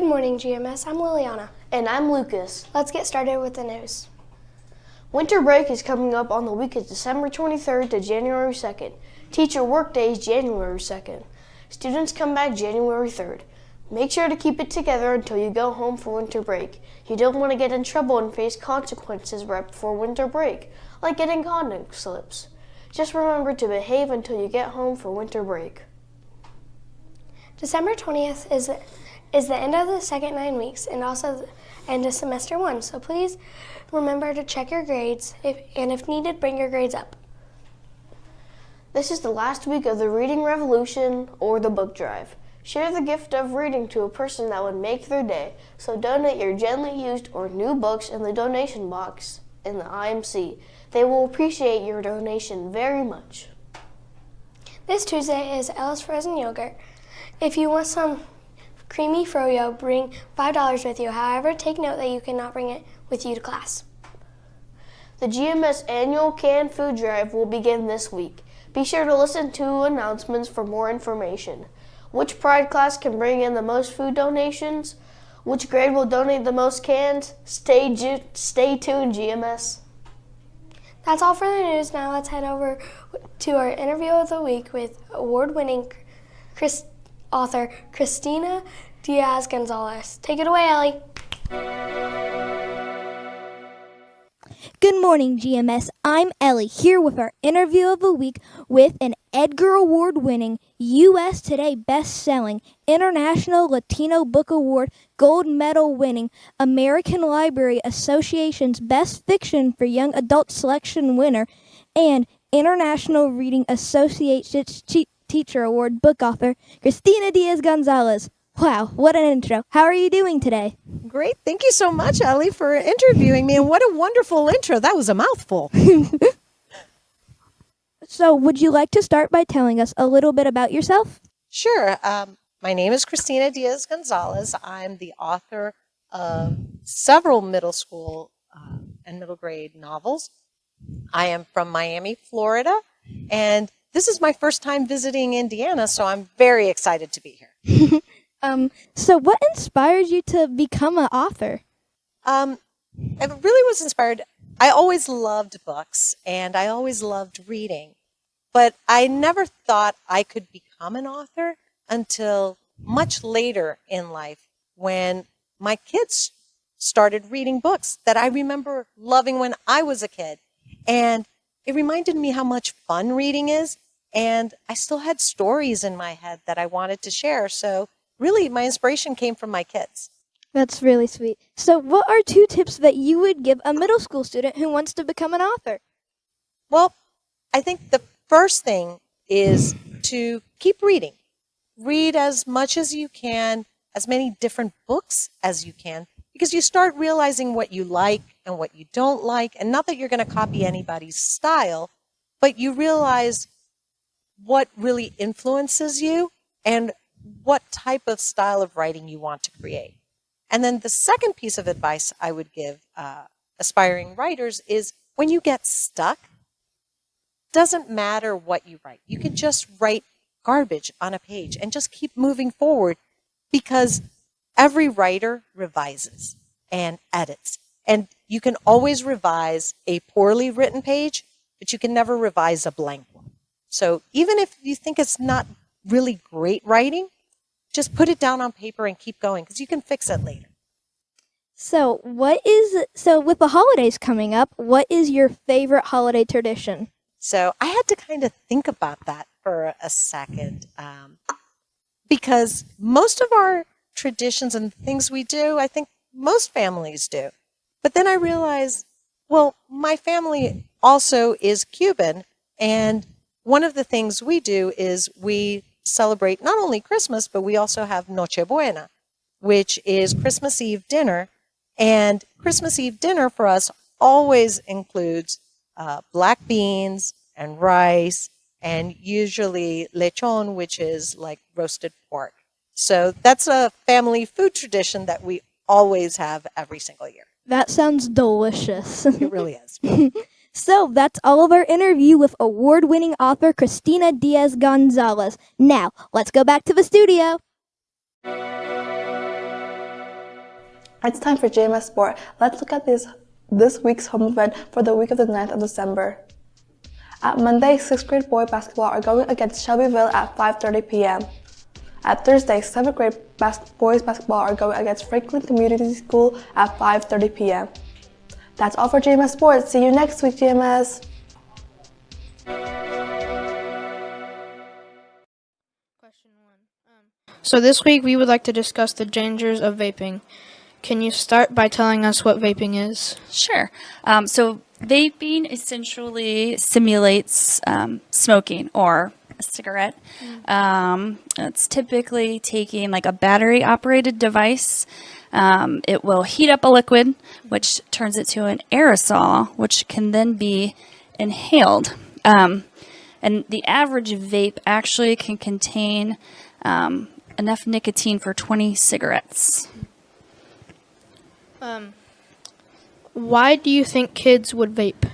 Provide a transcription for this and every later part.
Good morning, GMS. I'm Liliana. And I'm Lucas. Let's get started with the news. Winter break is coming up on the week of December 23rd to January 2nd. Teacher workday is January 2nd. Students come back January 3rd. Make sure to keep it together until you go home for winter break. You don't want to get in trouble and face consequences right before winter break, like getting contact slips. Just remember to behave until you get home for winter break. December 20th is the end of the second 9 weeks and also the end of semester 1, so please remember to check your grades and if needed, bring your grades up. This is the last week of the Reading Revolution or the book drive. Share the gift of reading to a person that would make their day, so donate your gently used or new books in the donation box in the IMC. They will appreciate your donation very much. This Tuesday is Ella's Frozen Yogurt. If you want some creamy froyo, bring $5 with you. However, take note that you cannot bring it with you to class. The GMS annual canned food drive will begin this week. Be sure to listen to announcements for more information. Which Pride class can bring in the most food donations? Which grade will donate the most cans? Stay tuned, GMS. That's all for the news. Now let's head over to our interview of the week with award-winning author Christina Diaz Gonzalez. Take it away, Ellie. Good morning, GMS. I'm Ellie, here with our interview of the week with an Edgar Award-winning, U.S. Today best-selling, International Latino Book Award Gold Medal-winning, American Library Association's Best Fiction for Young Adult Selection winner, and International Reading Association's Teacher Award book author, Christina Diaz Gonzalez. Wow, what an intro. How are you doing today? Great. Thank you so much, Ellie, for interviewing me. And what a wonderful intro. That was a mouthful. So, would you like to start by telling us a little bit about yourself? Sure. My name is Christina Diaz Gonzalez. I'm the author of several middle school and middle grade novels. I am from Miami, Florida, and this is my first time visiting Indiana, so I'm very excited to be here. So what inspired you to become an author? I really was inspired. I always loved books, and I always loved reading, but I never thought I could become an author until much later in life when my kids started reading books that I remember loving when I was a kid. And it reminded me how much fun reading is, and I still had stories in my head that I wanted to share. So really, my inspiration came from my kids. That's really sweet. So what are 2 tips that you would give a middle school student who wants to become an author? Well, I think the first thing is to keep reading. Read as much as you can, as many different books as you can, because you start realizing what you like and what you don't like. And not that you're going to copy anybody's style, but you realize what really influences you and what type of style of writing you want to create. And then the second piece of advice I would give aspiring writers is when you get stuck, doesn't matter what you write. You can just write garbage on a page and just keep moving forward, because every writer revises and edits. And you can always revise a poorly written page, but you can never revise a blank one. So even if you think it's not really great writing, just put it down on paper and keep going, because you can fix it later. So with the holidays coming up, what is your favorite holiday tradition? So I had to kind of think about that for a second, because most of our traditions and things we do, I think most families do. But then I realized, well, my family also is Cuban, and one of the things we do is we celebrate not only Christmas, but we also have Noche Buena, which is Christmas Eve dinner. And Christmas Eve dinner for us always includes black beans and rice, and usually lechon, which is like roasted pork. So that's a family food tradition that we always have every single year. That sounds delicious. It really is. So that's all of our interview with award-winning author Christina Diaz Gonzalez. Now, let's go back to the studio. It's time for JMS Sport. Let's look at this week's home event for the week of the 9th of December. At Monday, 6th grade boy basketball are going against Shelbyville at 5:30 p.m. At Thursday, 7th grade boys basketball are going against Franklin Community School at 5:30 p.m. That's all for JMS Sports. See you next week, JMS. So this week we would like to discuss the dangers of vaping. Can you start by telling us what vaping is? Sure. So vaping essentially simulates smoking or a cigarette. It's typically taking like a battery-operated device. It will heat up a liquid, which turns it to an aerosol, which can then be inhaled. And the average vape actually can contain enough nicotine for 20 cigarettes. Why do you think kids would vape?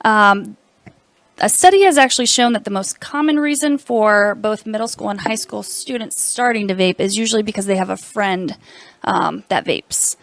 A study has actually shown that the most common reason for both middle school and high school students starting to vape is usually because they have a friend that vapes.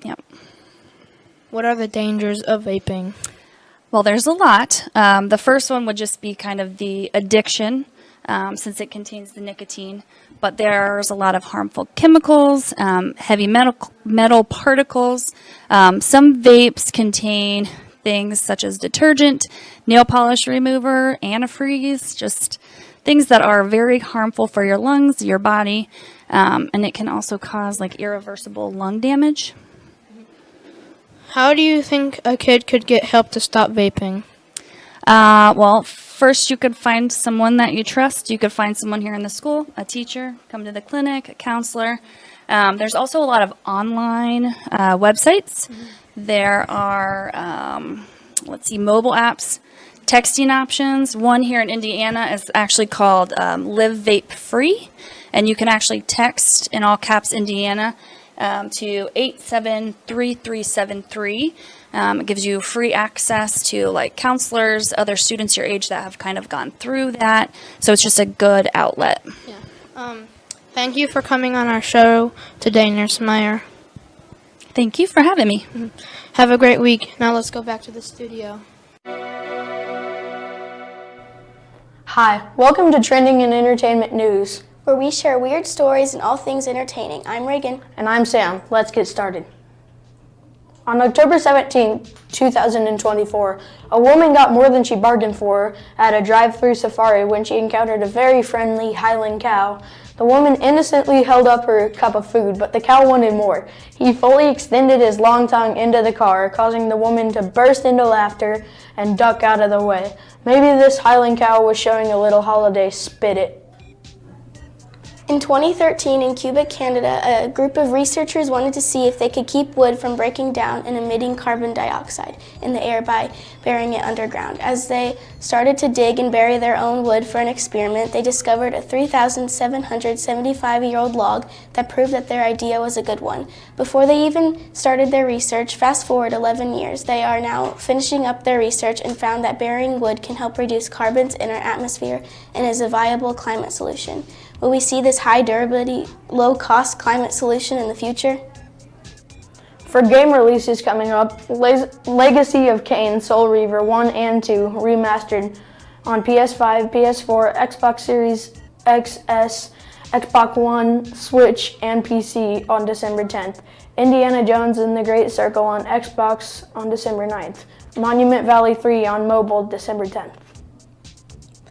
Yep. What are the dangers of vaping? Well, there's a lot. The first one would just be kind of the addiction, since it contains the nicotine. But there's a lot of harmful chemicals, heavy metal particles. Some vapes contain things such as detergent, nail polish remover, antifreeze, just things that are very harmful for your lungs, your body, and it can also cause like irreversible lung damage. How do you think a kid could get help to stop vaping? Well, first you could find someone that you trust. You could find someone here in the school, a teacher, come to the clinic, a counselor. There's also a lot of online websites. There are, mobile apps, texting options. One here in Indiana is actually called Live Vape Free, and you can actually text in all caps Indiana to 873373. It gives you free access to like counselors, other students your age that have kind of gone through that. So it's just a good outlet. Thank you for coming on our show today, Nurse Meyer. Thank you for having me. Have a great week. Now let's go back to the studio. Hi, welcome to Trending in Entertainment News. Where we share weird stories and all things entertaining. I'm Reagan. And I'm Sam. Let's get started. On October 17, 2024, a woman got more than she bargained for at a drive-through safari when she encountered a very friendly Highland cow. The woman innocently held up her cup of food, but the cow wanted more. He fully extended his long tongue into the car, causing the woman to burst into laughter and duck out of the way. Maybe this Highland cow was showing a little holiday spirit. In 2013, in Quebec, Canada, a group of researchers wanted to see if they could keep wood from breaking down and emitting carbon dioxide in the air by burying it underground. As they started to dig and bury their own wood for an experiment, they discovered a 3,775-year-old log that proved that their idea was a good one. Before they even started their research, fast forward 11 years, they are now finishing up their research and found that burying wood can help reduce carbons in our atmosphere and is a viable climate solution. Will we see this high durability, low cost climate solution in the future? For game releases coming up, Legacy of Kain, Soul Reaver 1 and 2 remastered on PS5, PS4, Xbox Series XS, Xbox One, Switch, and PC on December 10th. Indiana Jones and the Great Circle on Xbox on December 9th. Monument Valley 3 on mobile December 10th.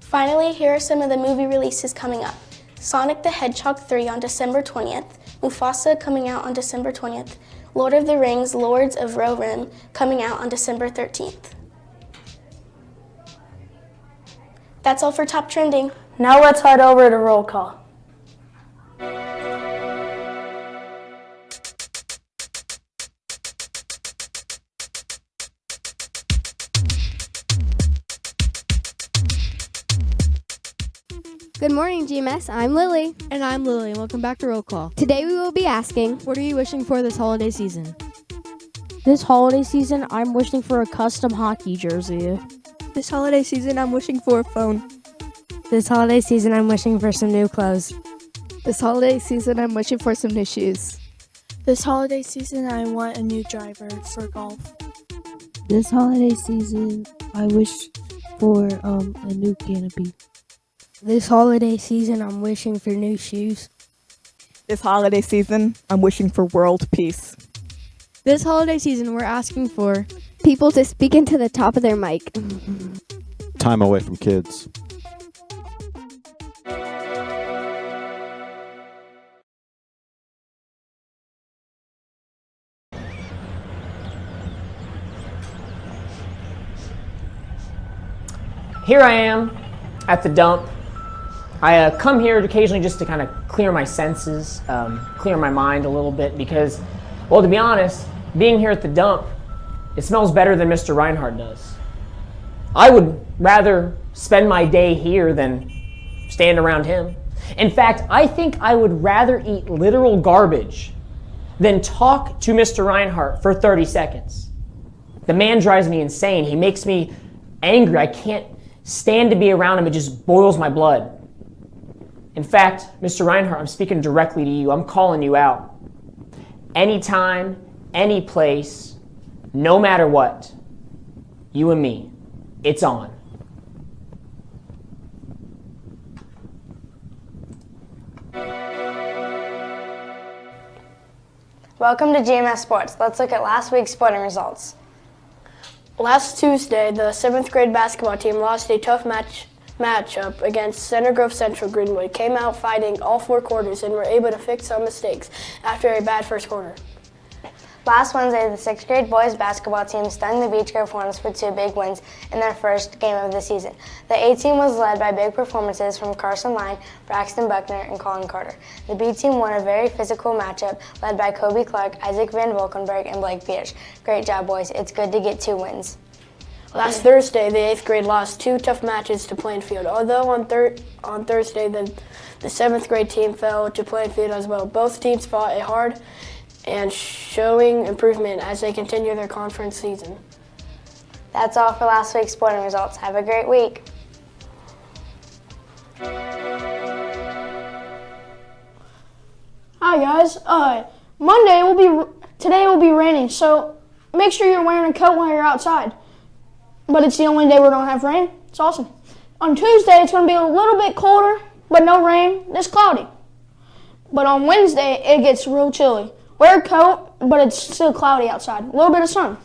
Finally, here are some of the movie releases coming up. Sonic the Hedgehog 3 on December 20th, Mufasa coming out on December 20th, Lord of the Rings, Lords of Rohirrim coming out on December 13th. That's all for Top Trending. Now let's head over to Roll Call. Good morning, GMS. I'm Lily. And I'm Lillian. Welcome back to Roll Call. Today we will be asking, What are you wishing for this holiday season? This holiday season, I'm wishing for a custom hockey jersey. This holiday season, I'm wishing for a phone. This holiday season, I'm wishing for some new clothes. This holiday season, I'm wishing for some new shoes. This holiday season, I want a new driver for golf. This holiday season, I wish for a new canopy. This holiday season, I'm wishing for new shoes. This holiday season, I'm wishing for world peace. This holiday season, we're asking for people to speak into the top of their mic. Time away from kids. Here I am at the dump. I come here occasionally just to kind of clear my senses, clear my mind a little bit because, well, to be honest, being here at the dump, it smells better than Mr. Reinhardt does. I would rather spend my day here than stand around him. In fact, I think I would rather eat literal garbage than talk to Mr. Reinhardt for 30 seconds. The man drives me insane. He makes me angry. I can't stand to be around him. It just boils my blood. In fact, Mr. Reinhardt, I'm speaking directly to you. I'm calling you out. Anytime, any place, no matter what, you and me, it's on. Welcome to GMS Sports. Let's look at last week's sporting results. Last Tuesday, the 7th grade basketball team lost a tough matchup against Center Grove Central Greenwood, came out fighting all 4 quarters and were able to fix some mistakes after a bad first quarter. Last Wednesday, the 6th grade boys basketball team stung the Beech Grove Hornets for 2 big wins in their first game of the season. The A team was led by big performances from Carson Line, Braxton Buckner, and Colin Carter. The B team won a very physical matchup led by Kobe Clark, Isaac Van Volkenberg, and Blake Peters. Great job, boys. It's good to get 2 wins. Last Thursday, the 8th grade lost 2 tough matches to Plainfield. Although on Thursday, the 7th grade team fell to Plainfield as well. Both teams fought hard and showing improvement as they continue their conference season. That's all for last week's sporting results. Have a great week. Hi guys. Today will be raining, so make sure you're wearing a coat while you're outside. But it's the only day we don't have rain. It's awesome. On Tuesday, it's going to be a little bit colder, but no rain. It's cloudy. But on Wednesday, it gets real chilly. Wear a coat, but it's still cloudy outside. A little bit of sun.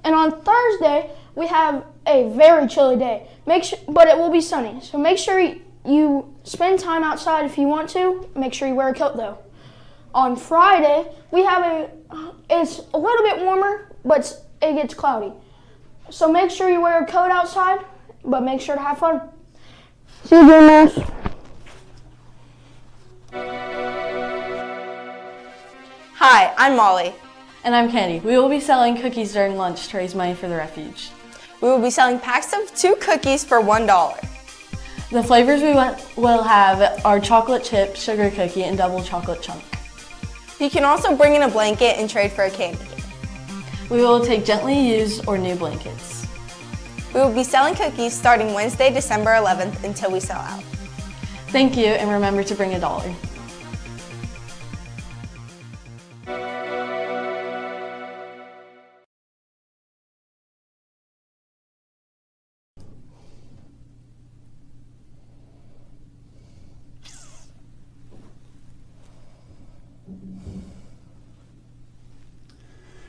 And on Thursday, we have a very chilly day. But it will be sunny. So make sure you spend time outside if you want to. Make sure you wear a coat though. On Friday, it's a little bit warmer, but it gets cloudy. So make sure you wear a coat outside, but make sure to have fun. See you, Jonas. Hi, I'm Molly. And I'm Candy. We will be selling cookies during lunch to raise money for the refuge. We will be selling packs of 2 cookies for $1. The flavors we will have are chocolate chip, sugar cookie, and double chocolate chunk. You can also bring in a blanket and trade for a candy. We will take gently used or new blankets. We will be selling cookies starting Wednesday, December 11th until we sell out. Thank you, and remember to bring $1.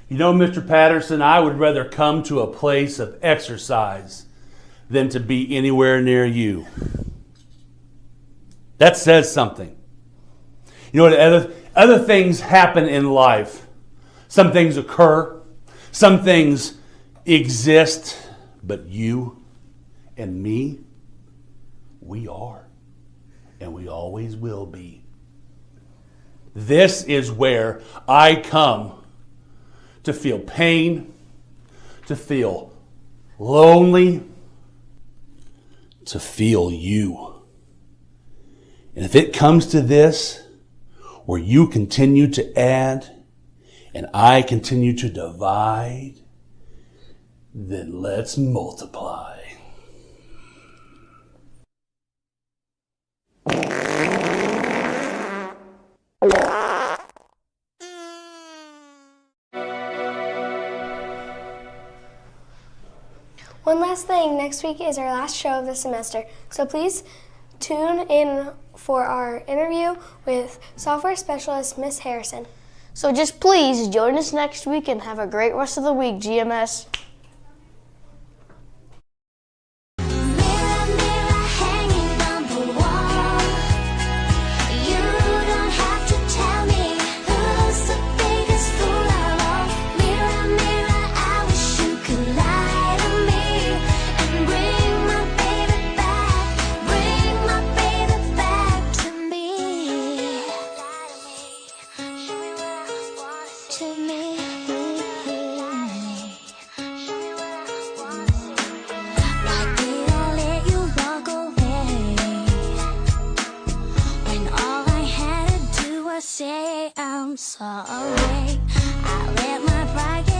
You know, Mr. Patterson, I would rather come to a place of exercise than to be anywhere near you. That says something. You know what, other things happen in life. Some things occur, some things exist, but you and me, we are, and we always will be. This is where I come to feel pain, to feel lonely, to feel you. And if it comes to this, where you continue to add and I continue to divide, then let's multiply. One last thing, next week is our last show of the semester, so please tune in for our interview with software specialist Miss Harrison. So just please join us next week and have a great rest of the week, GMS. Say I'm sorry. I let my pride